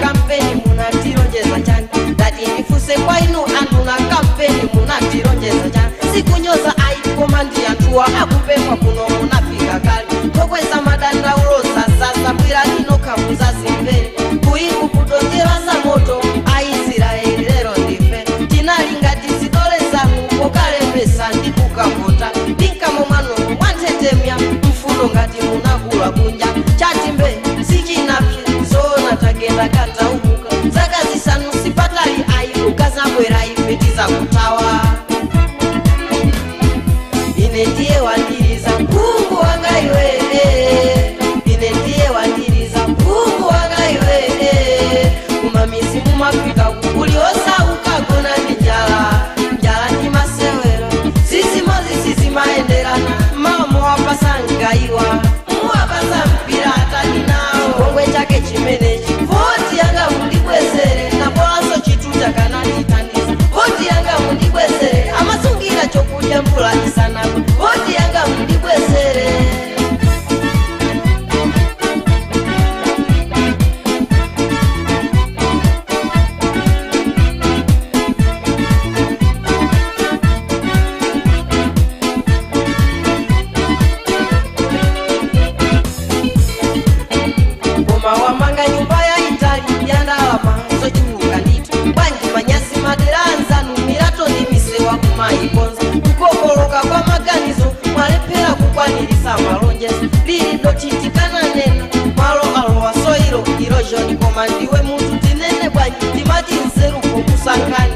kampeni munatironjeza chani dati nifuse kwa inu andu na kampeni munatironjeza chani sikunyoza aikomandi yantuwa akupemwa kuno munafika kali tokweza madanda urosa sasa bwira ino kamuza zimbele kuiku kudongera za moto Aisraeli lero ndife tinalinga tisidole zangu kokale pesa ndikukapota ninkamo mwano mwantetemya mfuno ngati munakula kunja chatimbe sichinapye zona tagenda kata umuka zaka zisanu sipatali aibuka zabwera ifetiza kutawa ine ndiye wandiriza Mungu wanga iwe ine ndiye wandiriza Mungu wanga iwe kumamizi mumafika kuliosa ukagona njala njala ni masewero sisi mozi sisi maenderana mamo wapasangaiwa muwapasa mpira hatani nao kongwe chake chimenechi voti yanga mundikwezere na bolaso chituta kanani itaniza voti yanga mundikwezere amasungira chokuja mbula isana voti yanga mundikwezere wamanga nyumba ya Itali yandalama zochimuka ndito banji manyasi maderanza numirato ndimisewa kumaikonza kukokoloka kwa maganizo mwalepera kukwanirisa malonjeza lili dochitikana nena malo alowa soiro irojoni komandiwe muntu tinene banji timati nseru kukusangani